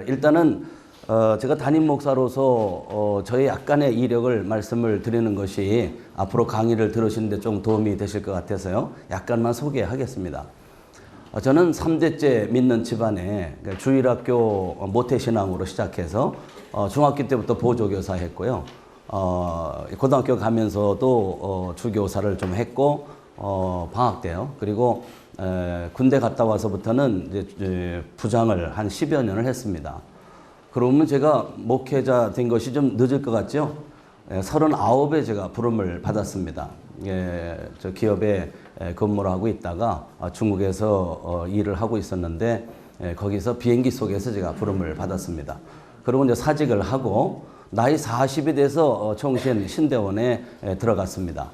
일단은 제가 담임 목사로서 저의 약간의 이력을 말씀을 드리는 것이 앞으로 강의를 들으시는데 좀 도움이 되실 것 같아서요. 약간만 소개하겠습니다. 저는 3대째 믿는 집안에 주일학교 모태신앙으로 시작해서 중학교 때부터 보조교사 했고요. 고등학교 가면서도 주교사를 좀 했고 방학 때요. 그리고 군대 갔다 와서부터는 이제 부장을 한 10여 년을 했습니다. 그러면 제가 목회자 된 것이 좀 늦을 것 같죠? 39에 제가 부름을 받았습니다. 저 기업에 근무를 하고 있다가 중국에서 일을 하고 있었는데 거기서 비행기 속에서 제가 부름을 받았습니다. 그리고 이제 사직을 하고 나이 40이 돼서 청신 신대원에 들어갔습니다.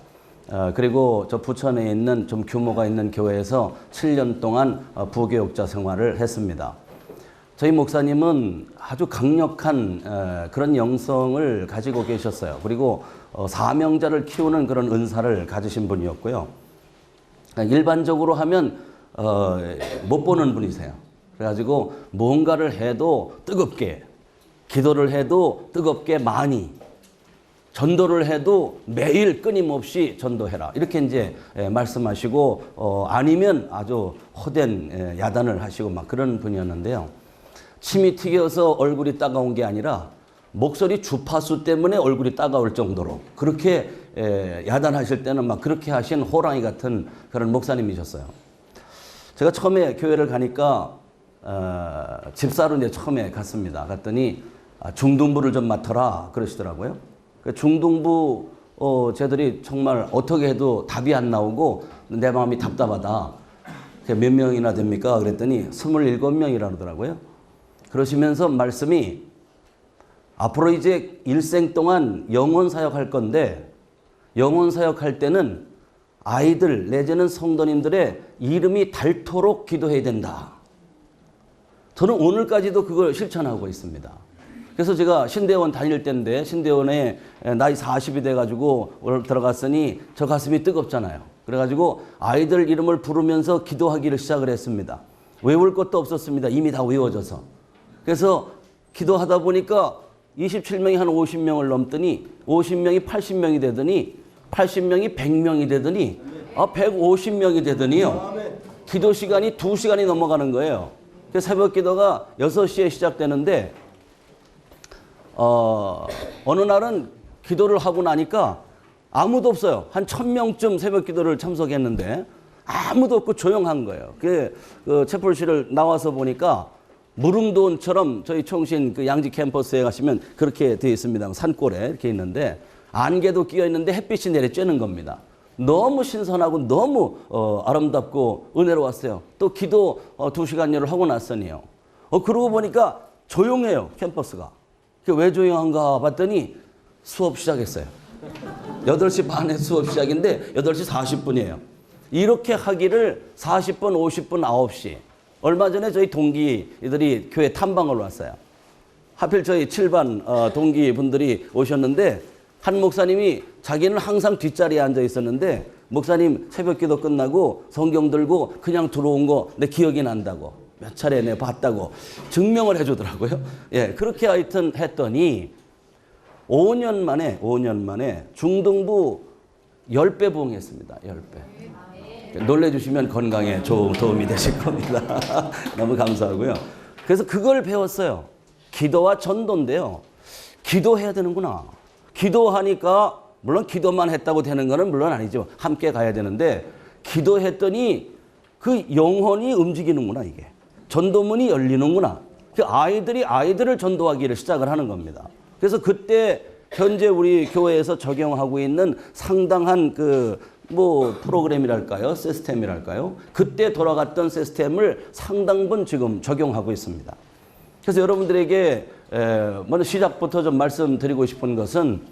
그리고 저 부천에 있는 좀 규모가 있는 교회에서 7년 동안 부교육자 생활을 했습니다. 저희 목사님은 아주 강력한 그런 영성을 가지고 계셨어요. 그리고 사명자를 키우는 그런 은사를 가지신 분이었고요. 일반적으로 하면 못 보는 분이세요. 그래가지고 뭔가를 해도 뜨겁게, 기도를 해도 뜨겁게 많이, 전도를 해도 매일 끊임없이 전도해라. 이렇게 이제 말씀하시고 아니면 아주 호된 야단을 하시고 막 그런 분이었는데요. 침이 튀겨서 얼굴이 따가운 게 아니라 목소리 주파수 때문에 얼굴이 따가울 정도로 그렇게 야단하실 때는 막 그렇게 하신 호랑이 같은 그런 목사님이셨어요. 제가 처음에 교회를 가니까 집사로 이제 처음에 갔습니다. 갔더니 중등부를 좀 맡아라 그러시더라고요. 중등부 쟤들이 정말 어떻게 해도 답이 안 나오고 내 마음이 답답하다. 몇 명이나 됩니까? 그랬더니 27명이라 그러더라고요. 그러시면서 말씀이 앞으로 이제 일생 동안 영혼 사역할 건데 영혼 사역할 때는 아이들 내지는 성도님들의 이름이 닳도록 기도해야 된다. 저는 오늘까지도 그걸 실천하고 있습니다. 그래서 제가 신대원 다닐 때인데 신대원에 나이 40이 돼가지고 들어갔으니 저 가슴이 뜨겁잖아요. 그래가지고 아이들 이름을 부르면서 기도하기를 시작을 했습니다. 외울 것도 없었습니다. 이미 다 외워져서. 그래서 기도하다 보니까 27명이 한 50명을 넘더니 50명이 80명이 되더니 80명이 100명이 되더니 150명이 되더니요. 기도 시간이 2시간이 넘어가는 거예요. 그래서 새벽 기도가 6시에 시작되는데 어느 날은 기도를 하고 나니까 아무도 없어요. 한 1000명쯤 새벽 기도를 참석했는데 아무도 없고 조용한 거예요. 그 채플실을 나와서 보니까 무릉도원처럼 저희 청신 그 양지 캠퍼스에 가시면 그렇게 되어 있습니다. 산골에 이렇게 있는데 안개도 끼어 있는데 햇빛이 내려 쬐는 겁니다. 너무 신선하고 너무 아름답고 은혜로웠어요. 또 기도 2시간여를 하고 났으니요. 그러고 보니까 조용해요. 캠퍼스가. 왜 조용한가 봤더니 수업 시작했어요. 8시 반에 수업 시작인데 8시 40분이에요. 이렇게 하기를 40분, 50분, 9시. 얼마 전에 저희 동기들이 교회 탐방을 왔어요. 하필 저희 7반 동기분들이 오셨는데 한 목사님이 자기는 항상 뒷자리에 앉아 있었는데 목사님 새벽 기도 끝나고 성경 들고 그냥 들어온 거 내 기억이 난다고 몇 차례 내가 봤다고 증명을 해주더라고요. 예, 그렇게 하여튼 했더니 5년 만에 중등부 10배 부흥했습니다. 10배. 놀래주시면 건강에 도움이 되실 겁니다. 너무 감사하고요. 그래서 그걸 배웠어요. 기도와 전도인데요. 기도해야 되는구나. 기도하니까 물론 기도만 했다고 되는 거는 물론 아니죠. 함께 가야 되는데 기도했더니 그 영혼이 움직이는구나 이게. 전도문이 열리는구나. 그 아이들을 전도하기를 시작을 하는 겁니다. 그래서 그때 현재 우리 교회에서 적용하고 있는 상당한 프로그램이랄까요? 시스템이랄까요? 그때 돌아갔던 시스템을 상당분 지금 적용하고 있습니다. 그래서 여러분들에게 먼저 시작부터 좀 말씀드리고 싶은 것은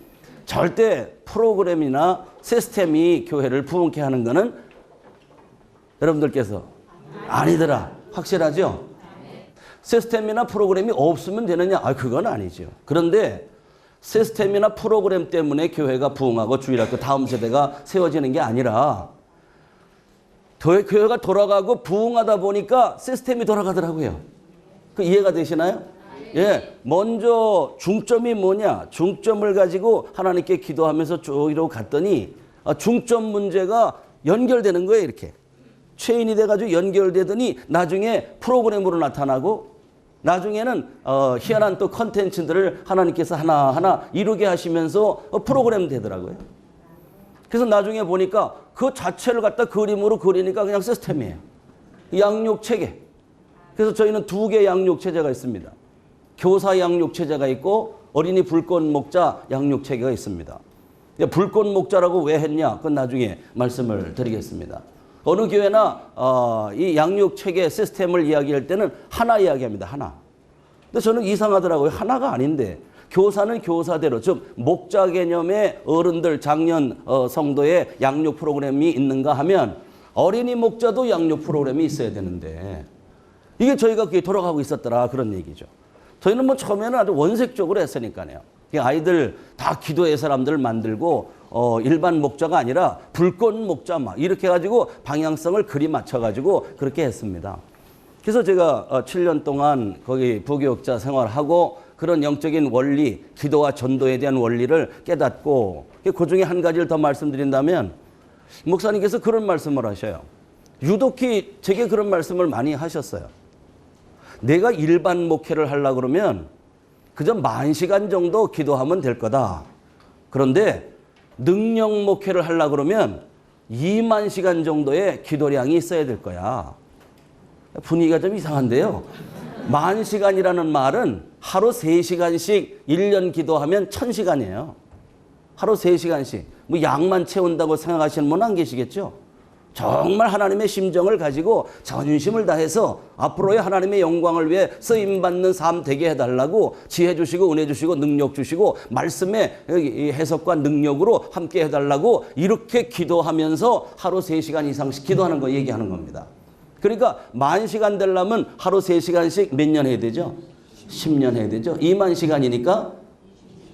절대 프로그램이나 시스템이 교회를 부흥케 하는 것은 여러분들께서 아니더라. 확실하죠? 시스템이나 프로그램이 없으면 되느냐? 그건 아니죠. 그런데 시스템이나 프로그램 때문에 교회가 부흥하고 주일학교 다음 세대가 세워지는 게 아니라 교회가 돌아가고 부흥하다 보니까 시스템이 돌아가더라고요. 그 이해가 되시나요? 예, 먼저 중점이 뭐냐? 중점을 가지고 하나님께 기도하면서 쭉 이러고 갔더니 중점 문제가 연결되는 거예요, 이렇게. 체인이 돼가지고 연결되더니 나중에 프로그램으로 나타나고 나중에는 희한한 또 컨텐츠들을 하나님께서 하나하나 이루게 하시면서 프로그램 되더라고요. 그래서 나중에 보니까 그 자체를 갖다 그림으로 그리니까 그냥 시스템이에요. 양육체계. 그래서 저희는 2개 양육체제가 있습니다. 교사 양육체제가 있고 어린이 불꽃 목자 양육체계가 있습니다. 불꽃 목자라고 왜 했냐? 그건 나중에 말씀을 드리겠습니다. 어느 교회나 이 양육체계 시스템을 이야기할 때는 하나 이야기합니다. 하나. 근데 저는 이상하더라고요. 하나가 아닌데 교사는 교사대로 즉 목자 개념의 어른들 장년 성도의 양육 프로그램이 있는가 하면 어린이 목자도 양육 프로그램이 있어야 되는데 이게 저희가 그게 돌아가고 있었더라 그런 얘기죠. 저희는 뭐 처음에는 아주 원색적으로 했으니까요. 아이들 다 기도의 사람들을 만들고 일반 목자가 아니라 불꽃 목자 막 이렇게 해가지고 방향성을 그리 맞춰가지고 그렇게 했습니다. 그래서 제가 7년 동안 거기 부교육자 생활하고 그런 영적인 원리, 기도와 전도에 대한 원리를 깨닫고 그 중에 한 가지를 더 말씀드린다면 목사님께서 그런 말씀을 하셔요. 유독히 제게 그런 말씀을 많이 하셨어요. 내가 일반 목회를 하려고 그러면 그저 10,000시간 정도 기도하면 될 거다. 그런데 능력 목회를 하려고 그러면 20,000시간 정도의 기도량이 있어야 될 거야. 분위기가 좀 이상한데요. 10,000시간이라는 말은 하루 3시간씩 1년 기도하면 1,000시간이에요. 하루 3시간씩. 뭐 양만 채운다고 생각하시는 분은 안 계시겠죠? 정말 하나님의 심정을 가지고 전심을 다해서 앞으로의 하나님의 영광을 위해 쓰임받는 삶 되게 해달라고 지혜 주시고 은혜 주시고 능력 주시고 말씀의 해석과 능력으로 함께 해달라고 이렇게 기도하면서 하루 3시간 이상씩 기도하는 거 얘기하는 겁니다. 그러니까 10,000시간 되려면 하루 3시간씩 몇 년 해야 되죠? 10년 해야 되죠. 20,000시간이니까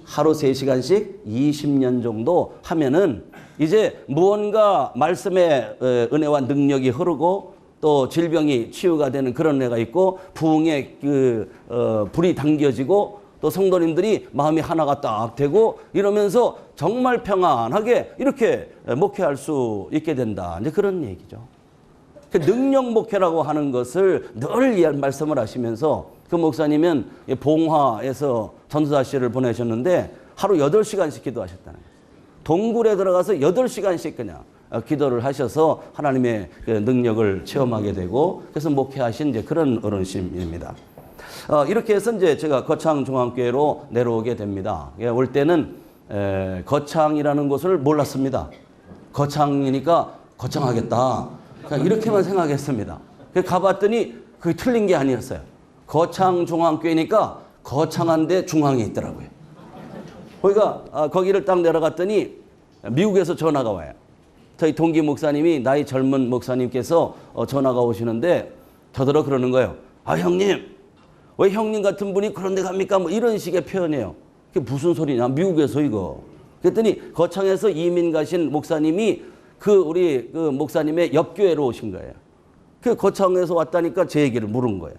하루 3시간씩 20년 정도 하면은 이제 무언가 말씀의 은혜와 능력이 흐르고 또 질병이 치유가 되는 그런 애가 있고 부흥의 불이 당겨지고 또 성도님들이 마음이 하나가 딱 되고 이러면서 정말 평안하게 이렇게 목회할 수 있게 된다. 이제 그런 얘기죠. 능력 목회라고 하는 것을 늘 말씀을 하시면서 그 목사님은 봉화에서 전도사실을 보내셨는데 하루 8시간씩 기도하셨다는 거예요. 동굴에 들어가서 8시간씩 그냥 기도를 하셔서 하나님의 능력을 체험하게 되고 그래서 목회하신 이제 그런 어르신입니다. 이렇게 해서 이제 제가 거창중앙교회로 내려오게 됩니다. 올 때는 거창이라는 곳을 몰랐습니다. 거창이니까 거창하겠다. 이렇게만 생각했습니다. 가봤더니 그게 틀린 게 아니었어요. 거창중앙교회니까 거창한데 중앙에 있더라고요. 그러니까 거기를 딱 내려갔더니 미국에서 전화가 와요. 저희 동기 목사님이 나이 젊은 목사님께서 전화가 오시는데 더들어 그러는 거예요. 아 형님 왜 형님 같은 분이 그런 데 갑니까? 뭐 이런 식의 표현이에요. 그게 무슨 소리냐 미국에서 이거. 그랬더니 거창에서 이민 가신 목사님이 우리 목사님의 옆교회로 오신 거예요. 그 거창에서 왔다니까 제 얘기를 물은 거예요.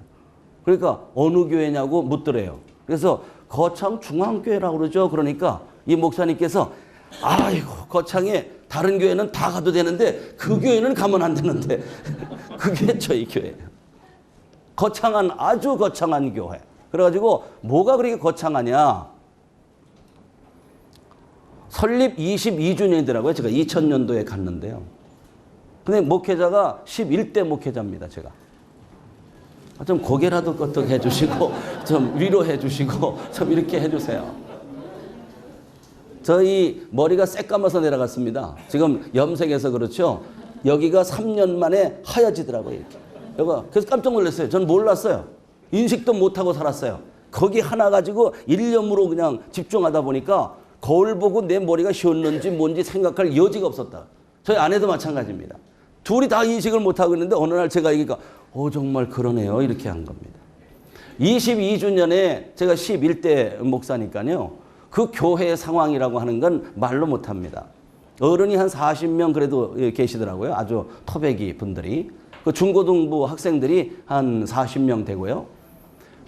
그러니까 어느 교회냐고 묻더래요. 그래서 거창 중앙교회라고 그러죠. 그러니까 이 목사님께서 아이고 거창에 다른 교회는 다 가도 되는데 그 교회는 가면 안 되는데 그게 저희 교회예요. 거창한 아주 거창한 교회. 그래가지고 뭐가 그렇게 거창하냐. 설립 22주년이더라고요. 제가 2000년도에 갔는데요. 근데 목회자가 11대 목회자입니다. 제가. 좀 고개라도 끄덕 해주시고 좀 위로해 주시고 좀 이렇게 해주세요. 저희 머리가 새까마서 내려갔습니다. 지금 염색해서 그렇죠. 여기가 3년 만에 하얘지더라고요. 이렇게. 그래서 깜짝 놀랐어요. 전 몰랐어요. 인식도 못하고 살았어요. 거기 하나 가지고 일념으로 그냥 집중하다 보니까 거울 보고 내 머리가 휘었는지 뭔지 생각할 여지가 없었다. 저희 아내도 마찬가지입니다. 둘이 다 인식을 못하고 있는데 어느 날 제가 얘기가 정말 그러네요. 이렇게 한 겁니다. 22주년에 제가 11대 목사니까요. 그 교회의 상황이라고 하는 건 말로 못합니다. 어른이 한 40명 그래도 계시더라고요. 아주 토백이 분들이. 그 중고등부 학생들이 한 40명 되고요.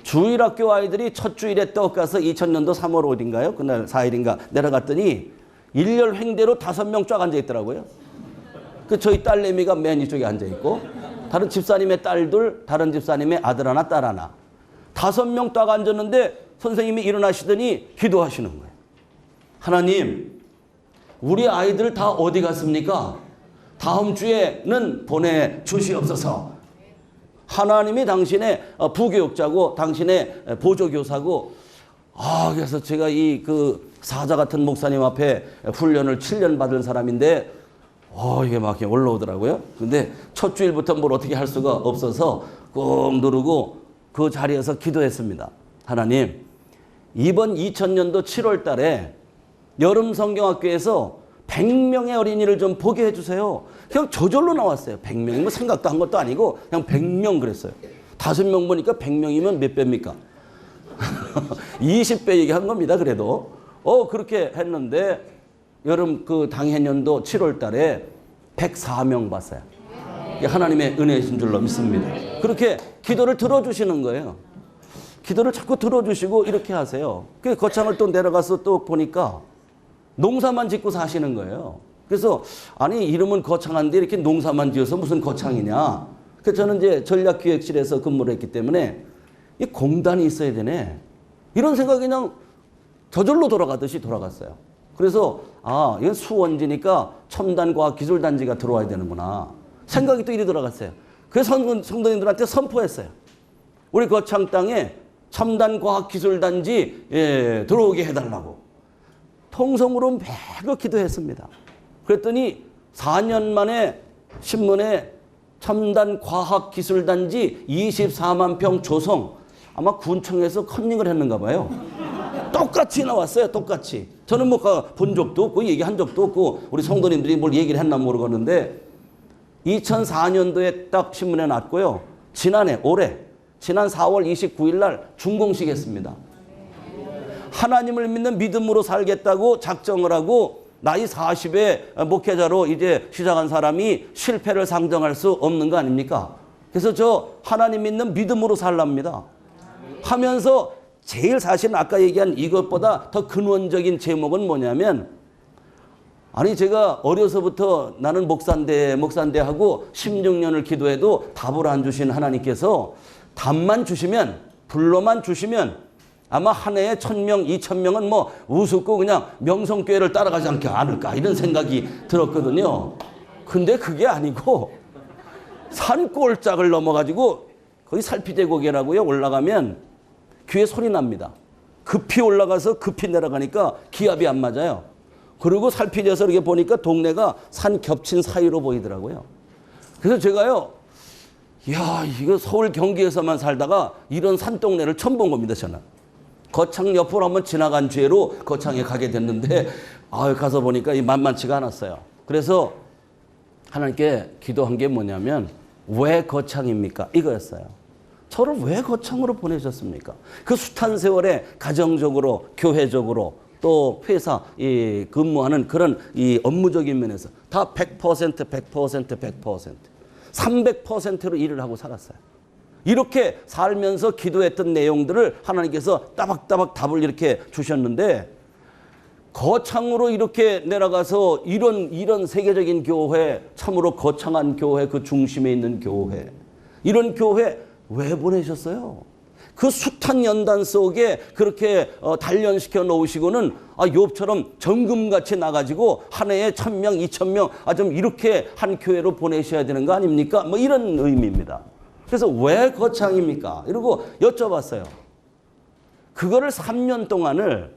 주일학교 아이들이 첫 주일에 떡 가서 2000년도 3월 5일인가요? 그날 4일인가 내려갔더니 일렬 횡대로 5명 쫙 앉아 있더라고요. 그 저희 딸내미가 맨 이쪽에 앉아 있고 다른 집사님의 딸들, 다른 집사님의 아들 하나, 딸 하나. 5명 딱 앉았는데 선생님이 일어나시더니 기도하시는 거예요. 하나님, 우리 아이들 다 어디 갔습니까? 다음 주에는 보내주시옵소서. 하나님이 당신의 부교육자고 당신의 보조교사고, 그래서 제가 이 그 사자 같은 목사님 앞에 훈련을 7년 받은 사람인데, 이게 막 올라오더라고요. 근데 첫 주일부터 뭘 어떻게 할 수가 없어서 꾹 누르고 그 자리에서 기도했습니다. 하나님, 이번 2000년도 7월 달에 여름 성경학교에서 100명의 어린이를 좀 보게 해주세요. 그냥 저절로 나왔어요. 100명이면 생각도 한 것도 아니고 그냥 100명 그랬어요. 5명 보니까 100명이면 몇 배입니까? 20배 얘기한 겁니다. 그래도. 그렇게 했는데 여름 그 당해년도 7월 달에 104명 봤어요. 하나님의 은혜이신 줄로 믿습니다. 그렇게 기도를 들어주시는 거예요. 기도를 자꾸 들어주시고 이렇게 하세요. 그 거창을 또 내려가서 또 보니까 농사만 짓고 사시는 거예요. 그래서 아니 이름은 거창한데 이렇게 농사만 지어서 무슨 거창이냐. 그래서 저는 이제 전략기획실에서 근무를 했기 때문에 이 공단이 있어야 되네. 이런 생각이 그냥 저절로 돌아가듯이 돌아갔어요. 그래서 이건 수원지니까 첨단과학기술단지가 들어와야 되는구나. 생각이 또 이리 돌아갔어요. 그래서 성도님들한테 선포했어요. 우리 거창 땅에 첨단과학기술단지 들어오게 해달라고. 통성으로 매거 기도했습니다. 그랬더니 4년 만에 신문에 첨단과학기술단지 24만 평 조성, 아마 군청에서 컨닝을 했는가 봐요. 똑같이 나왔어요. 똑같이. 저는 뭐 본 적도 없고 얘기한 적도 없고 우리 성도님들이 뭘 얘기를 했나 모르겠는데 2004년도에 딱 신문에 났고요. 올해 지난 4월 29일 날 준공식 했습니다. 하나님을 믿는 믿음으로 살겠다고 작정을 하고 나이 40에 목회자로 이제 시작한 사람이 실패를 상정할 수 없는 거 아닙니까? 그래서 저 하나님 믿는 믿음으로 살랍니다. 하면서 제일 사실은 아까 얘기한 이것보다 더 근원적인 제목은 뭐냐면, 아니 제가 어려서부터 나는 목사인데 하고 16년을 기도해도 답을 안 주신 하나님께서 답만 주시면, 불로만 주시면 아마 한 해에 1000명, 2000명은 뭐 우습고 그냥 명성교회를 따라가지 않을까 이런 생각이 들었거든요. 근데 그게 아니고 산골짝을 넘어가지고 거기 살피제고개라고요. 올라가면 귀에 소리 납니다. 급히 올라가서 급히 내려가니까 기압이 안 맞아요. 그리고 살피져서 이렇게 보니까 동네가 산 겹친 사이로 보이더라고요. 그래서 제가요, 이거 서울 경기에서만 살다가 이런 산동네를 처음 본 겁니다. 저는 거창 옆으로 한번 지나간 죄로 거창에 가게 됐는데 가서 보니까 만만치가 않았어요. 그래서 하나님께 기도한 게 뭐냐면, 왜 거창입니까? 이거였어요. 저를 왜 거창으로 보내셨습니까? 그 숱한 세월에 가정적으로, 교회적으로, 또 회사 근무하는 그런 이 업무적인 면에서 다 100%, 300%로 일을 하고 살았어요. 이렇게 살면서 기도했던 내용들을 하나님께서 따박따박 답을 이렇게 주셨는데, 거창으로 이렇게 내려가서 이런 세계적인 교회, 참으로 거창한 교회, 그 중심에 있는 교회, 이런 교회 왜 보내셨어요? 그 숱한 연단 속에 그렇게 단련시켜 놓으시고는 욥처럼 정금같이 나가지고 한 해에 1000명, 2000명 좀 이렇게 한 교회로 보내셔야 되는 거 아닙니까? 뭐 이런 의미입니다. 그래서 왜 거창입니까? 이러고 여쭤봤어요. 그거를 3년 동안을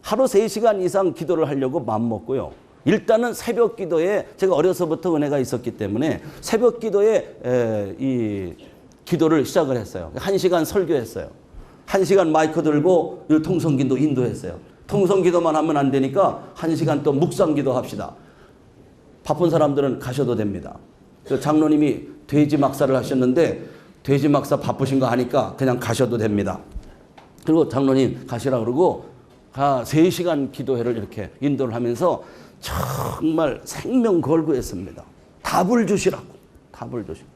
하루 3시간 이상 기도를 하려고 마음먹고요. 일단은 새벽 기도에, 제가 어려서부터 은혜가 있었기 때문에 새벽 기도에 이 기도를 시작을 했어요. 1시간 설교했어요. 1시간 마이크 들고 통성기도 인도했어요. 통성기도만 하면 안 되니까 1시간 또 묵상기도 합시다. 바쁜 사람들은 가셔도 됩니다. 장로님이 돼지 막사를 하셨는데 돼지 막사 바쁘신 거 아니까 그냥 가셔도 됩니다. 그리고 장로님 가시라 그러고 3시간 기도회를 이렇게 인도를 하면서 정말 생명 걸고 했습니다. 답을 주시라고. 답을 주시고.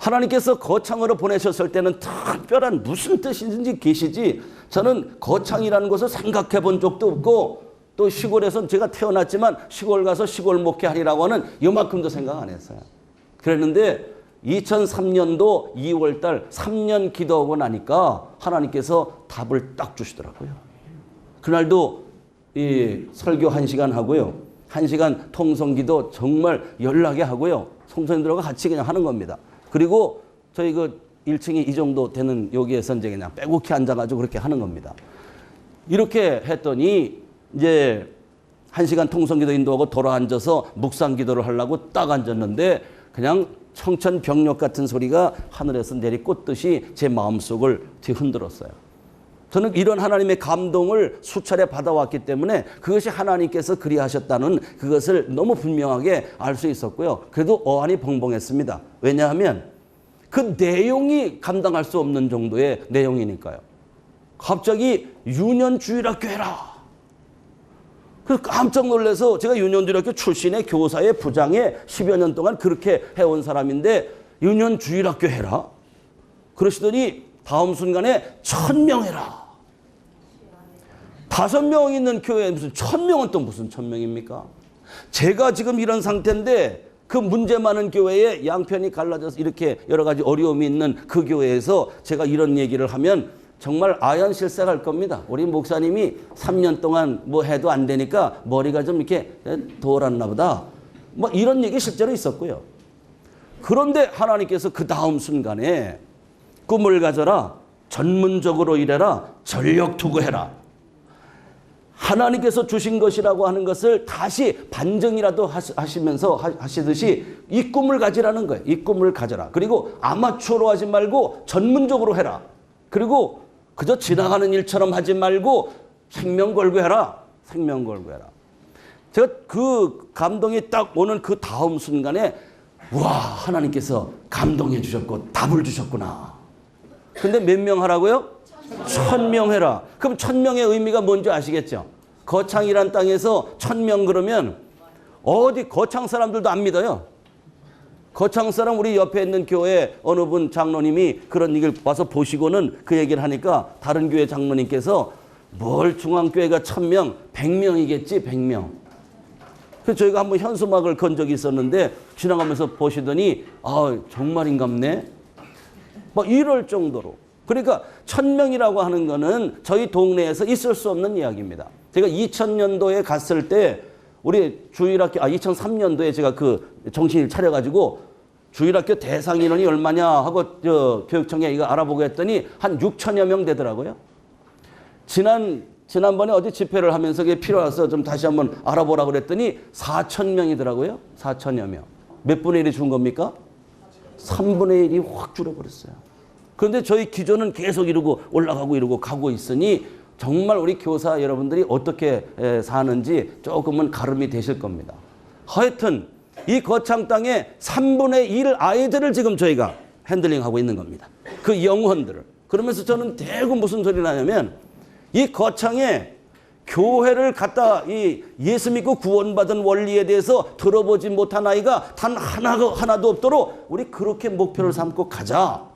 하나님께서 거창으로 보내셨을 때는 특별한 무슨 뜻인지 계시지 저는 거창이라는 것을 생각해 본 적도 없고 또 시골에서 제가 태어났지만 시골 가서 시골 목회하리라고 하는 이만큼도 생각 안 했어요. 그랬는데 2003년도 2월달 3년 기도하고 나니까 하나님께서 답을 딱 주시더라고요. 그날도 이 설교 1시간 하고요. 1시간 통성기도 정말 열나게 하고요. 성도님들과 같이 그냥 하는 겁니다. 그리고 저희 그 1층이 이 정도 되는 여기에서 이제 그냥 빼곡히 앉아가지고 그렇게 하는 겁니다. 이렇게 했더니 이제 1시간 통성기도 인도하고 돌아앉아서 묵상기도를 하려고 딱 앉았는데 그냥 청천벽력 같은 소리가 하늘에서 내리꽂듯이 제 마음속을 뒤흔들었어요. 저는 이런 하나님의 감동을 수차례 받아왔기 때문에 그것이 하나님께서 그리하셨다는 그것을 너무 분명하게 알 수 있었고요. 그래도 어안이 벙벙했습니다. 왜냐하면 그 내용이 감당할 수 없는 정도의 내용이니까요. 갑자기 유년주일학교 해라. 그래서 깜짝 놀라서 제가 유년주일학교 출신의 교사의 부장에 10여 년 동안 그렇게 해온 사람인데 유년주일학교 해라. 그러시더니 다음 순간에 1000명 해라. 5명 있는 교회에 무슨 1000명은 또 무슨 1000명입니까? 제가 지금 이런 상태인데 그 문제 많은 교회에 양편이 갈라져서 이렇게 여러 가지 어려움이 있는 그 교회에서 제가 이런 얘기를 하면 정말 아연실색할 겁니다. 우리 목사님이 3년 동안 뭐 해도 안 되니까 머리가 좀 이렇게 돌았나 보다. 뭐 이런 얘기 실제로 있었고요. 그런데 하나님께서 그 다음 순간에 꿈을 가져라, 전문적으로 일해라, 전력 투구해라. 하나님께서 주신 것이라고 하는 것을 다시 반증이라도 하시면서 하시듯이 이 꿈을 가지라는 거예요. 이 꿈을 가져라. 그리고 아마추어로 하지 말고 전문적으로 해라. 그리고 그저 지나가는 일처럼 하지 말고 생명 걸고 해라. 생명 걸고 해라. 제가 그 감동이 딱 오는 그 다음 순간에 와, 하나님께서 감동해 주셨고 답을 주셨구나. 근데 몇 명 하라고요? 1000명 해라. 그럼 1000명의 의미가 뭔지 아시겠죠? 거창이란 땅에서 1000명 그러면 어디 거창 사람들도 안 믿어요. 거창 사람 우리 옆에 있는 교회 어느 분 장로님이 그런 얘기를 와서 보시고는 그 얘기를 하니까 다른 교회 장로님께서 뭘 중앙교회가 1000명, 100명이겠지 100명. 그래서 저희가 한번 현수막을 건 적이 있었는데 지나가면서 보시더니 아 정말인갑네. 뭐 이럴 정도로. 그러니까 1000명이라고 하는 거는 저희 동네에서 있을 수 없는 이야기입니다. 제가 2000년도에 갔을 때 우리 주일학교 2003년도에 제가 그 정신을 차려가지고 주일학교 대상 인원이 얼마냐 하고 저 교육청에 이거 알아보고 했더니 한 6천여 명 되더라고요. 지난번에 어디 집회를 하면서 그게 필요해서 좀 다시 한번 알아보라고 그랬더니 4,000명이더라고요. 4천여 명. 몇 분의 1이 준 겁니까? 3분의 1이 확 줄어버렸어요. 그런데 저희 기조는 계속 이러고 올라가고 이러고 가고 있으니 정말 우리 교사 여러분들이 어떻게 사는지 조금은 가름이 되실 겁니다. 하여튼 이 거창 땅에 3분의 1 아이들을 지금 저희가 핸들링하고 있는 겁니다. 그 영혼들을. 그러면서 저는 대구 무슨 소리 나냐면 이 거창에 교회를 갖다 이 예수 믿고 구원받은 원리에 대해서 들어보지 못한 아이가 단 하나도 없도록 우리 그렇게 목표를 삼고 가자.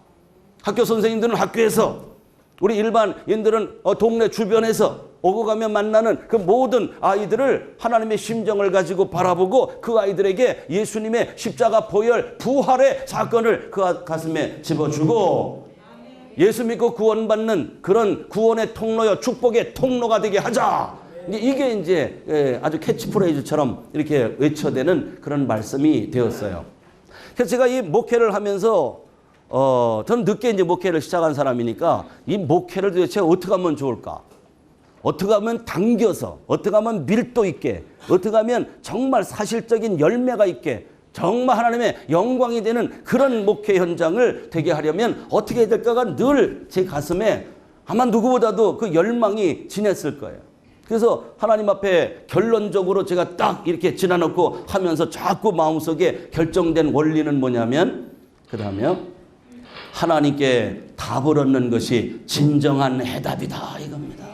학교 선생님들은 학교에서 우리 일반인들은 동네 주변에서 오고 가면 만나는 그 모든 아이들을 하나님의 심정을 가지고 바라보고 그 아이들에게 예수님의 십자가 보혈 부활의 사건을 그 가슴에 집어주고 예수 믿고 구원받는 그런 구원의 통로요 축복의 통로가 되게 하자. 이게 이제 아주 캐치프레이즈처럼 이렇게 외쳐대는 그런 말씀이 되었어요. 그래서 제가 이 목회를 하면서 저는 늦게 이제 목회를 시작한 사람이니까 이 목회를 도대체 어떻게 하면 좋을까? 어떻게 하면 당겨서, 어떻게 하면 밀도 있게, 어떻게 하면 정말 사실적인 열매가 있게, 정말 하나님의 영광이 되는 그런 목회 현장을 되게 하려면 어떻게 해야 될까가 늘 제 가슴에 아마 누구보다도 그 열망이 지냈을 거예요. 그래서 하나님 앞에 결론적으로 제가 딱 이렇게 지나놓고 하면서 자꾸 마음속에 결정된 원리는 뭐냐면 그다음에 하나님께 답을 얻는 것이 진정한 해답이다 이겁니다.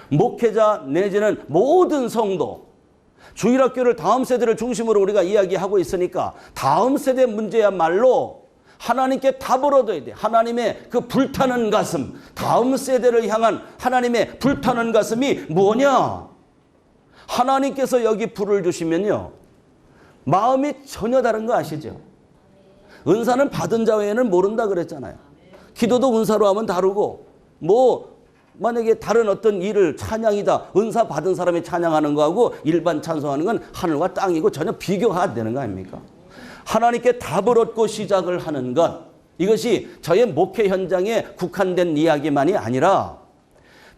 목회자 내지는 모든 성도, 주일학교를 다음 세대를 중심으로 우리가 이야기하고 있으니까 다음 세대 문제야말로 하나님께 답을 얻어야 돼. 하나님의 그 불타는 가슴, 다음 세대를 향한 하나님의 불타는 가슴이 뭐냐? 하나님께서 여기 불을 주시면요, 마음이 전혀 다른 거 아시죠? 은사는 받은 자 외에는 모른다 그랬잖아요. 기도도 은사로 하면 다르고, 만약에 다른 어떤 일을 찬양이다, 은사 받은 사람이 찬양하는 거하고 일반 찬송하는 건 하늘과 땅이고 전혀 비교가 안 되는 거 아닙니까? 하나님께 답을 얻고 시작을 하는 것, 이것이 저의 목회 현장에 국한된 이야기만이 아니라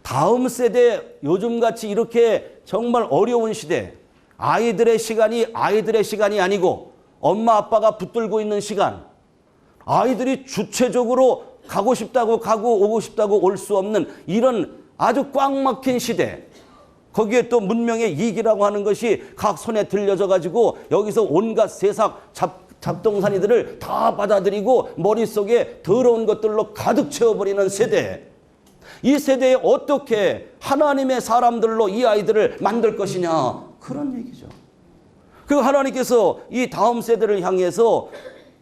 다음 세대, 요즘같이 이렇게 정말 어려운 시대, 아이들의 시간이 아니고 엄마 아빠가 붙들고 있는 시간, 아이들이 주체적으로 가고 싶다고 가고 오고 싶다고 올 수 없는 이런 아주 꽉 막힌 시대, 거기에 또 문명의 이익이라고 하는 것이 각 손에 들려져 가지고 여기서 온갖 세상 잡동사니들을 다 받아들이고 머릿속에 더러운 것들로 가득 채워버리는 세대, 이 세대에 어떻게 하나님의 사람들로 이 아이들을 만들 것이냐, 그런 얘기죠. 그리고 하나님께서 이 다음 세대를 향해서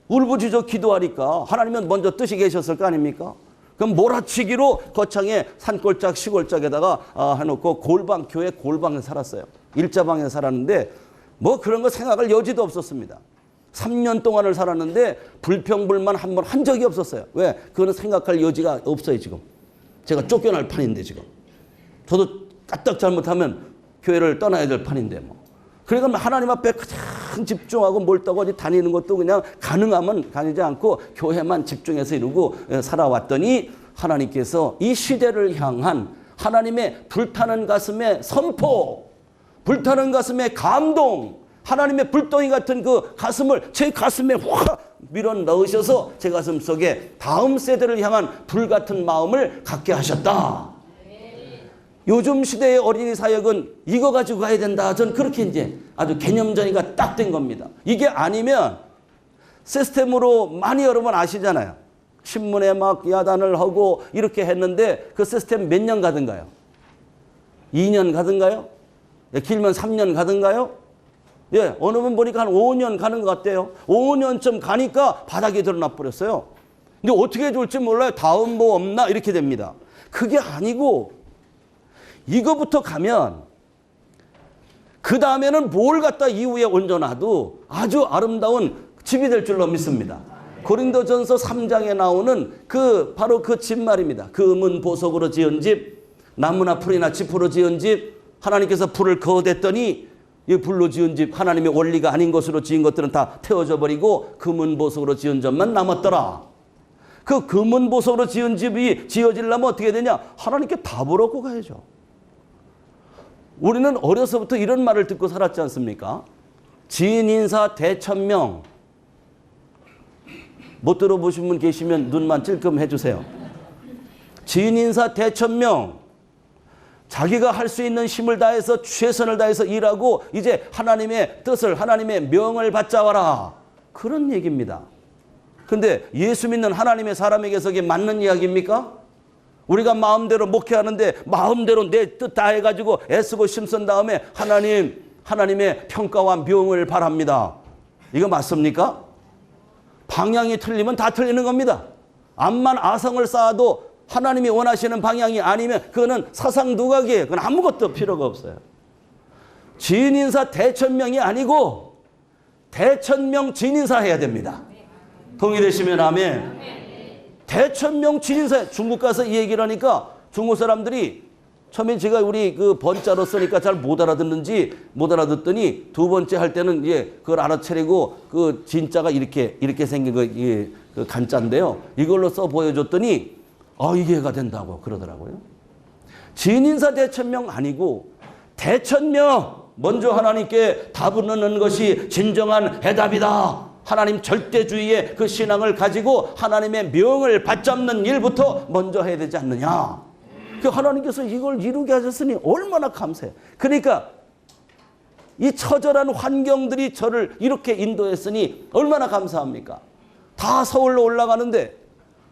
울부짖어 기도하니까 하나님은 먼저 뜻이 계셨을 거 아닙니까? 그럼 몰아치기로 거창에 산골짝 시골짝에다가 해놓고 교회 골방에 살았어요. 일자방에 살았는데 그런 거 생각할 여지도 없었습니다. 3년 동안을 살았는데 불평불만 한 번 한 적이 없었어요. 왜? 그거는 생각할 여지가 없어요. 지금 제가 쫓겨날 판인데, 지금 저도 까딱 잘못하면 교회를 떠나야 될 판인데 그러니까 하나님 앞에 가장 집중하고 몰두하고 어디 다니는 것도 그냥 가능하면 다니지 않고 교회만 집중해서 이루고 살아왔더니 하나님께서 이 시대를 향한 하나님의 불타는 가슴의 선포, 불타는 가슴의 감동, 하나님의 불덩이 같은 그 가슴을 제 가슴에 확 밀어 넣으셔서 제 가슴 속에 다음 세대를 향한 불같은 마음을 갖게 하셨다. 요즘 시대의 어린이 사역은 이거 가지고 가야 된다. 전 그렇게 이제 아주 개념전이가 딱 된 겁니다. 이게 아니면 시스템으로 많이 여러분 아시잖아요. 신문에 막 야단을 하고 이렇게 했는데 그 시스템 몇 년 가든가요? 2년 가든가요? 길면 3년 가든가요? 예, 어느 분 보니까 한 5년 가는 것 같대요. 5년쯤 가니까 바닥에 드러나 버렸어요. 근데 어떻게 해줄지 몰라요. 다음 없나? 이렇게 됩니다. 그게 아니고 이거부터 가면 그 다음에는 뭘 갖다 이후에 얹어놔도 아주 아름다운 집이 될 줄로 믿습니다. 고린도전서 3장에 나오는 바로 그 집 말입니다. 금은 보석으로 지은 집, 나무나 풀이나 지푸로 지은 집, 하나님께서 불을 거뒀더니 이 불로 지은 집, 하나님의 원리가 아닌 것으로 지은 것들은 다 태워져 버리고 금은 보석으로 지은 점만 남았더라. 그 금은 보석으로 지은 집이 지어지려면 어떻게 되냐? 하나님께 답을 얻고 가야죠. 우리는 어려서부터 이런 말을 듣고 살았지 않습니까? 지인 인사 대천명. 못 들어보신 분 계시면 눈만 찔끔 해주세요. 지인 인사 대천명. 자기가 할 수 있는 힘을 다해서 최선을 다해서 일하고 이제 하나님의 뜻을, 하나님의 명을 받자와라. 그런 얘기입니다. 근데 예수 믿는 하나님의 사람에게서 이게 맞는 이야기입니까? 우리가 마음대로 목회하는데 마음대로 내 뜻 다 해가지고 애쓰고 힘쓴 다음에 하나님의 평가와 명을 바랍니다. 이거 맞습니까? 방향이 틀리면 다 틀리는 겁니다. 암만 아성을 쌓아도 하나님이 원하시는 방향이 아니면 그거는 사상 누각이에요. 그건 아무것도 필요가 없어요. 지인인사 대천명이 아니고 대천명 지인인사 해야 됩니다. 동의되시면 아멘. 대천명 지인사. 중국 가서 이 얘기를 하니까 중국 사람들이 처음에 제가 우리 그 번자로 쓰니까 잘 못 알아듣더니 두 번째 할 때는 그걸 알아차리고 그 진짜가 이렇게 생긴 그 간자인데요. 이걸로 써 보여줬더니 이해가 된다고 그러더라고요. 지인인사 대천명 아니고 대천명, 먼저 하나님께 답을 얻는 것이 진정한 해답이다. 하나님 절대주의의 그 신앙을 가지고 하나님의 명을 받잡는 일부터 먼저 해야 되지 않느냐. 그 하나님께서 이걸 이루게 하셨으니 얼마나 감사해요. 그러니까 이 처절한 환경들이 저를 이렇게 인도했으니 얼마나 감사합니까? 다 서울로 올라가는데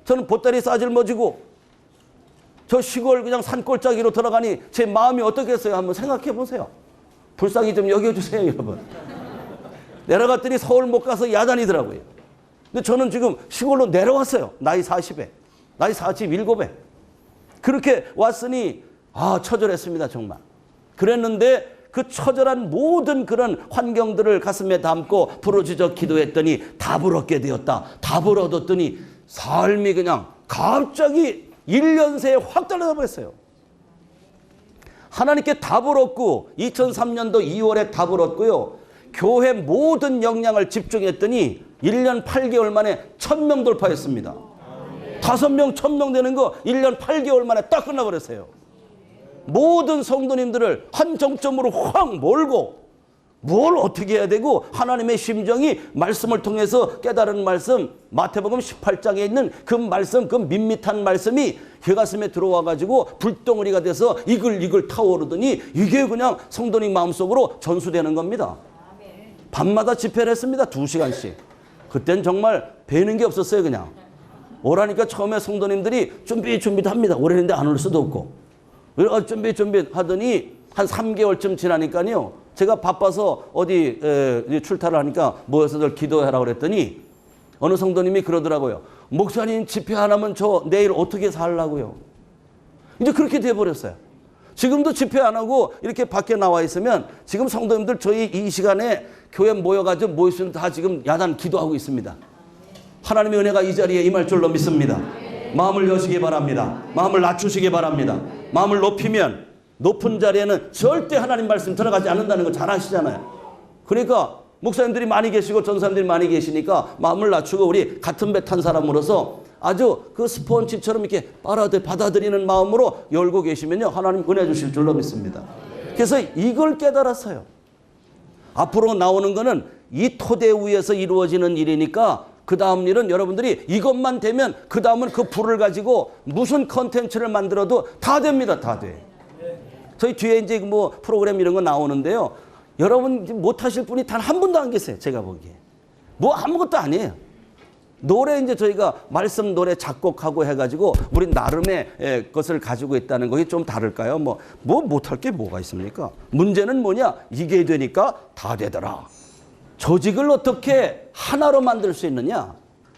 저는 보따리 싸질머지고 저 시골 그냥 산골짜기로 들어가니 제 마음이 어떻겠어요? 한번 생각해 보세요. 불쌍히 좀 여겨주세요, 여러분. 내려갔더니 서울 못 가서 야단이더라고요. 근데 저는 지금 시골로 내려왔어요. 나이 40에. 나이 47에. 그렇게 왔으니 처절했습니다. 정말. 그랬는데 그 처절한 모든 그런 환경들을 가슴에 담고 부르짖어 기도했더니 답을 얻게 되었다. 답을 얻었더니 삶이 그냥 갑자기 1년 새에 확 달라져 버렸어요. 하나님께 답을 얻고 2003년도 2월에 답을 얻고요. 교회 모든 역량을 집중했더니 1년 8개월 만에 1000명 돌파했습니다. 5명 1000명 되는 거 1년 8개월 만에 딱 끝나버렸어요. 모든 성도님들을 한 정점으로 확 몰고 뭘 어떻게 해야 되고 하나님의 심정이 말씀을 통해서 깨달은 말씀 마태복음 18장에 있는 그 말씀 그 밋밋한 말씀이 제 가슴에 들어와 가지고 불덩어리가 돼서 이글이글 타오르더니 이게 그냥 성도님 마음속으로 전수되는 겁니다. 밤마다 집회를 했습니다. 2시간씩. 그땐 정말 배는 게 없었어요. 그냥 오라니까 처음에 성도님들이 준비도 합니다. 오래는데 안 올 수도 없고 준비 하더니 한 3개월쯤 지나니까요. 제가 바빠서 어디 출타를 하니까 모여서들 기도하라고 그랬더니 어느 성도님이 그러더라고요. 목사님 집회 안 하면 저 내일 어떻게 살라고요. 이제 그렇게 돼버렸어요. 지금도 집회 안 하고 이렇게 밖에 나와 있으면 지금 성도님들 저희 이 시간에 교회 모여가지고 모였으면 다 지금 야단 기도하고 있습니다. 하나님의 은혜가 이 자리에 임할 줄로 믿습니다. 마음을 여시기 바랍니다. 마음을 낮추시기 바랍니다. 마음을 높이면 높은 자리에는 절대 하나님 말씀 들어가지 않는다는 거 잘 아시잖아요. 그러니까 목사님들이 많이 계시고 전사님들이 많이 계시니까 마음을 낮추고 우리 같은 배 탄 사람으로서 아주 그 스펀지처럼 이렇게 받아들이는 마음으로 열고 계시면요. 하나님 은혜 주실 줄로 믿습니다. 그래서 이걸 깨달았어요. 앞으로 나오는 거는 이 토대 위에서 이루어지는 일이니까 그 다음 일은 여러분들이 이것만 되면 그 다음은 그 불을 가지고 무슨 컨텐츠를 만들어도 다 됩니다. 다 돼. 저희 뒤에 이제 뭐 프로그램 이런 거 나오는데요. 여러분 못하실 분이 단 한 분도 안 계세요. 제가 보기에. 뭐 아무것도 아니에요. 노래 이제 저희가 말씀 노래 작곡하고 해가지고 우리 나름의 것을 가지고 있다는 것이 좀 다를까요? 뭐 못할 게 뭐가 있습니까? 문제는 뭐냐? 이게 되니까 다 되더라. 조직을 어떻게 하나로 만들 수 있느냐?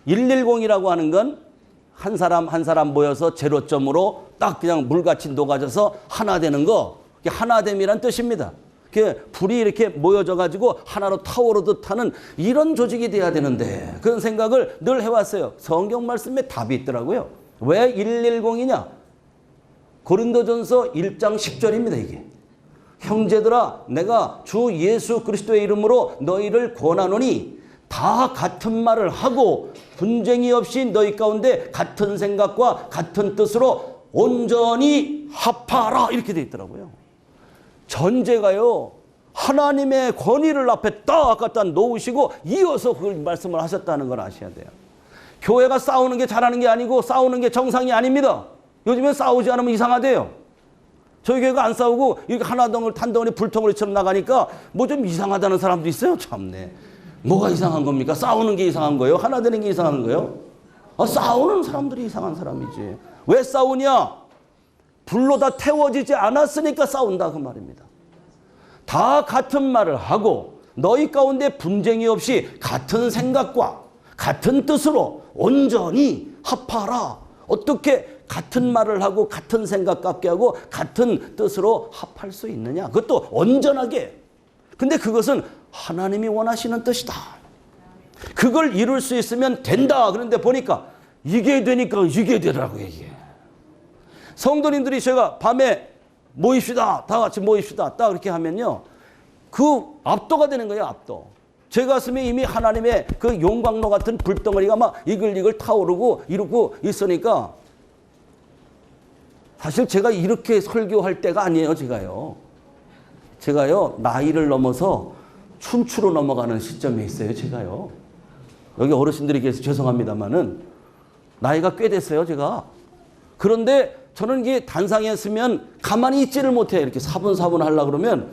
110이라고 하는 건 한 사람 한 사람 모여서 제로점으로 딱 그냥 물같이 녹아져서 하나 되는 거. 그게 하나됨이란 뜻입니다. 그게 불이 이렇게 모여져 가지고 하나로 타오르듯 하는 이런 조직이 돼야 되는데 그런 생각을 늘 해왔어요. 성경 말씀에 답이 있더라고요. 왜 110이냐? 고린도전서 1장 10절입니다. 이게. 형제들아 내가 주 예수 그리스도의 이름으로 너희를 권하노니 다 같은 말을 하고 분쟁이 없이 너희 가운데 같은 생각과 같은 뜻으로 온전히 합하라 이렇게 돼 있더라고요. 전제가요. 하나님의 권위를 앞에 딱 갖다 놓으시고 이어서 그 말씀을 하셨다는 걸 아셔야 돼요. 교회가 싸우는 게 잘하는 게 아니고 싸우는 게 정상이 아닙니다. 요즘엔 싸우지 않으면 이상하대요. 저희 교회가 안 싸우고 이렇게 하나덩어리 탄덩어리 불덩어리처럼 나가니까 뭐 좀 이상하다는 사람도 있어요. 참네. 뭐가 이상한 겁니까? 싸우는 게 이상한 거예요? 하나 되는 게 이상한 거예요? 싸우는 사람들이 이상한 사람이지. 왜 싸우냐? 불로 다 태워지지 않았으니까 싸운다 그 말입니다. 다 같은 말을 하고 너희 가운데 분쟁이 없이 같은 생각과 같은 뜻으로 온전히 합하라. 어떻게 같은 말을 하고 같은 생각 갖게 하고 같은 뜻으로 합할 수 있느냐? 그것도 온전하게. 근데 그것은 하나님이 원하시는 뜻이다. 그걸 이룰 수 있으면 된다. 그런데 보니까 이게 되니까 이게 되더라고요. 이게. 성도님들이 제가 밤에 모입시다. 다 같이 모입시다. 딱 이렇게 하면요. 그 압도가 되는 거예요. 압도. 제 가슴에 이미 하나님의 그 용광로 같은 불덩어리가 막 이글이글 타오르고 이러고 있으니까 사실 제가 이렇게 설교할 때가 아니에요. 제가요 나이를 넘어서 춘추로 넘어가는 시점에 있어요. 제가요. 여기 어르신들이 계셔서 죄송합니다만은 나이가 꽤 됐어요. 제가. 그런데 저는 이게 단상에 있으면 가만히 있지를 못해요. 이렇게 사분사분 하려고 그러면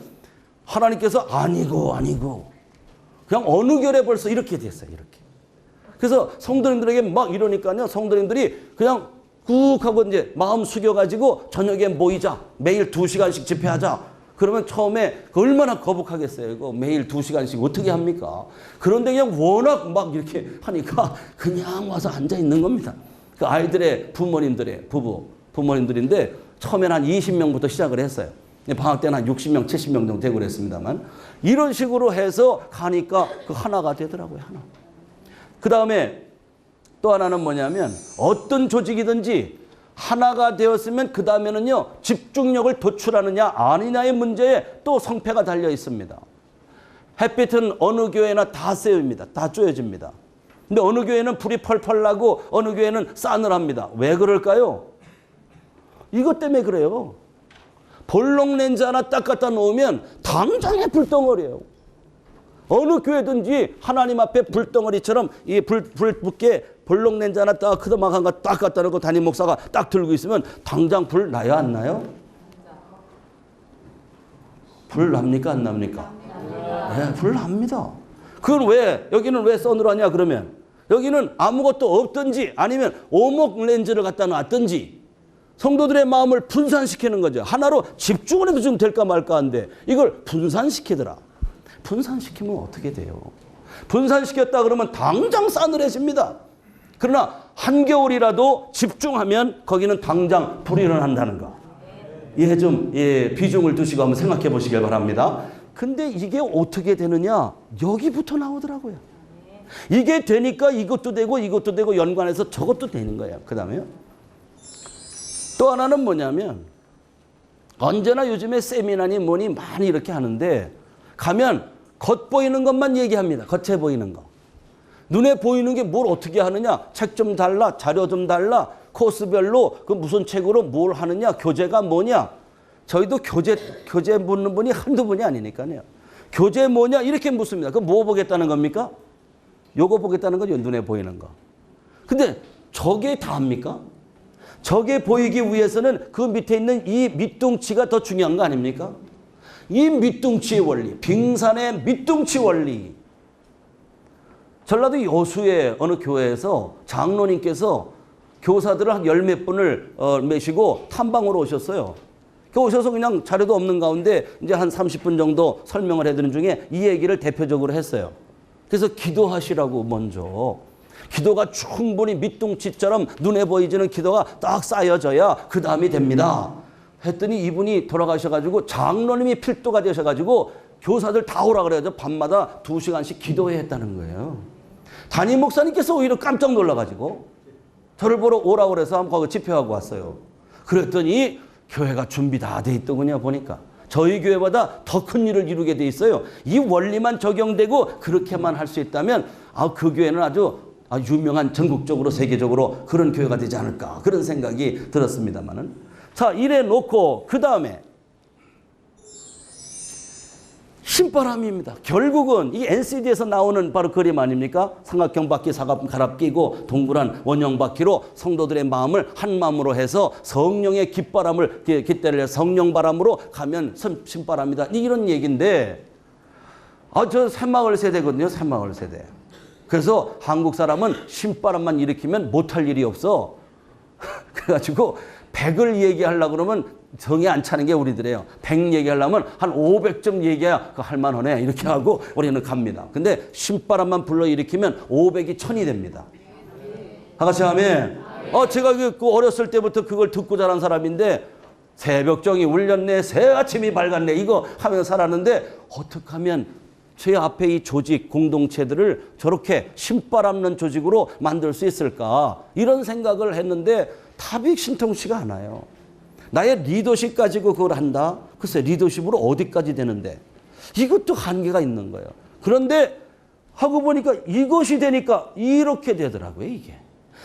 하나님께서 아니고 그냥 어느 결에 벌써 이렇게 됐어요. 이렇게. 그래서 성도님들에게 막 이러니까요. 성도님들이 그냥 꾹 하고 이제 마음 숙여가지고 저녁에 모이자. 매일 2시간씩 집회하자. 그러면 처음에 얼마나 거북하겠어요. 이거 매일 2시간씩 어떻게 합니까? 그런데 그냥 워낙 막 이렇게 하니까 그냥 와서 앉아 있는 겁니다. 그 아이들의 부모님들인데 처음에는 한 20명부터 시작을 했어요. 방학 때는 한 60명, 70명 정도 되고 그랬습니다만 이런 식으로 해서 가니까 그 하나가 되더라고요. 하나. 그 다음에 또 하나는 뭐냐면 어떤 조직이든지 하나가 되었으면 그 다음에는요 집중력을 도출하느냐 아니냐의 문제에 또 성패가 달려 있습니다. 햇빛은 어느 교회나 다 쐬입니다. 다 쪼여집니다. 근데 어느 교회는 불이 펄펄 나고 어느 교회는 싸늘합니다. 왜 그럴까요? 이것 때문에 그래요. 볼록 렌즈 하나 딱 갖다 놓으면 당장에 불덩어리예요. 어느 교회든지 하나님 앞에 불덩어리처럼 이 불 붙게 볼록 렌즈 하나 딱 크다막한 거 딱 갖다 놓고 담임 목사가 딱 들고 있으면 당장 불 나요 안 나요? 불 납니까 안 납니까? 네, 불 납니다. 그걸 왜 여기는 왜 서늘하냐 그러면 여기는 아무것도 없든지 아니면 오목 렌즈를 갖다 놨든지 성도들의 마음을 분산시키는 거죠. 하나로 집중을 해도 좀 될까 말까 한데 이걸 분산시키더라. 분산시키면 어떻게 돼요? 분산시켰다 그러면 당장 싸늘해집니다. 그러나 한겨울이라도 집중하면 거기는 당장 불이 일어난다는 거. 이해 좀 비중을 두시고 한번 생각해 보시길 바랍니다. 근데 이게 어떻게 되느냐? 여기부터 나오더라고요. 이게 되니까 이것도 되고 연관해서 저것도 되는 거예요. 그 다음에요. 또 하나는 뭐냐면 언제나 요즘에 세미나니 뭐니 많이 이렇게 하는데 가면 겉보이는 것만 얘기합니다. 겉에 보이는 거. 눈에 보이는 게 뭘 어떻게 하느냐. 책 좀 달라. 자료 좀 달라. 코스별로 그 무슨 책으로 뭘 하느냐. 교재가 뭐냐. 저희도 교재 묻는 분이 한두 분이 아니니까요. 교재 뭐냐 이렇게 묻습니다. 그럼 뭐 보겠다는 겁니까? 요거 보겠다는 거죠. 눈에 보이는 거. 근데 저게 다입니까? 저게 보이기 위해서는 그 밑에 있는 이 밑둥치가 더 중요한 거 아닙니까? 이 밑둥치의 원리, 빙산의 밑둥치 원리. 전라도 여수의 어느 교회에서 장로님께서 교사들을 한 10몇 분을 메시고 탐방으로 오셨어요. 오셔서 그냥 자료도 없는 가운데 이제 한 30분 정도 설명을 해드린 중에 이 얘기를 대표적으로 했어요. 그래서 기도하시라고 먼저. 기도가 충분히 밑둥치처럼 눈에 보이지는 기도가 딱 쌓여져야 그 다음이 됩니다. 했더니 이분이 돌아가셔가지고 장로님이 필도가 되셔가지고 교사들 다 오라 그래가지고 밤마다 2시간씩 기도해 했다는 거예요. 담임 목사님께서 오히려 깜짝 놀라가지고 저를 보러 오라 그래서 한번 거기 집회하고 왔어요. 그랬더니 교회가 준비 다 돼 있더군요. 보니까 저희 교회보다 더 큰 일을 이루게 돼 있어요. 이 원리만 적용되고 그렇게만 할 수 있다면 그 교회는 아주 유명한 전국적으로 세계적으로 그런 교회가 되지 않을까 그런 생각이 들었습니다만은 자 이래 놓고 그 다음에 신바람입니다. 결국은 이 NCD에서 나오는 바로 그림 아닙니까? 삼각형 바퀴 갈아 끼고 동그란 원형 바퀴로 성도들의 마음을 한 마음으로 해서 성령의 깃바람을 깃대를 성령 바람으로 가면 신바람이다. 이런 얘기인데 저 새마을 세대거든요. 새마을 세대. 그래서 한국 사람은 신바람만 일으키면 못할 일이 없어. 그래가지고 100을 얘기하려고 그러면 정이 안 차는 게 우리들이에요. 100 얘기하려면 한 500점 얘기해야 할만하네. 이렇게 하고 우리는 갑니다. 근데 신바람만 불러일으키면 500이 1000이 됩니다. 다 같이 하면 제가 그 어렸을 때부터 그걸 듣고 자란 사람인데 새벽정이 울렸네. 새아침이 밝았네. 이거 하면서 살았는데 어떻게 하면 제 앞에 이 조직 공동체들을 저렇게 신바람난 조직으로 만들 수 있을까 이런 생각을 했는데 답이 신통치가 않아요. 나의 리더십 가지고 그걸 한다? 글쎄 리더십으로 어디까지 되는데 이것도 한계가 있는 거예요. 그런데 하고 보니까 이것이 되니까 이렇게 되더라고요. 이게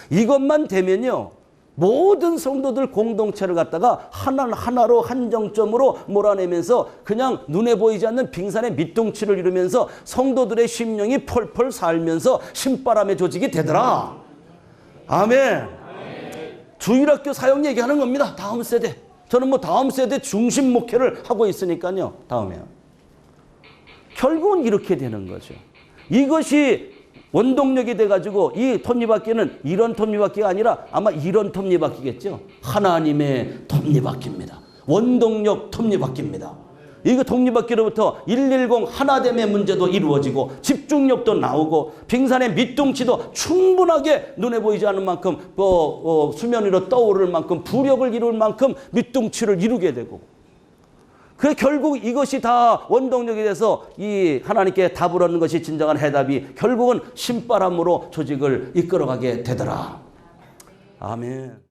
이것만 되면요 모든 성도들 공동체를 갖다가 하나로 한정점으로 몰아내면서 그냥 눈에 보이지 않는 빙산의 밑둥치를 이루면서 성도들의 심령이 펄펄 살면서 신바람의 조직이 되더라. 아멘. 주일학교 사역 얘기하는 겁니다. 다음 세대. 저는 다음 세대 중심 목회를 하고 있으니까요. 다음에요. 결국은 이렇게 되는 거죠. 이것이 원동력이 돼가지고 이 톱니바퀴는 이런 톱니바퀴가 아니라 아마 이런 톱니바퀴겠죠. 하나님의 톱니바퀴입니다. 원동력 톱니바퀴입니다. 이거 독립학기로부터 110 하나됨의 문제도 이루어지고 집중력도 나오고 빙산의 밑둥치도 충분하게 눈에 보이지 않는 만큼 수면 위로 떠오를 만큼 부력을 이룰 만큼 밑둥치를 이루게 되고 그래 결국 이것이 다 원동력이 돼서 이 하나님께 답을 얻는 것이 진정한 해답이 결국은 신바람으로 조직을 이끌어가게 되더라. 아멘.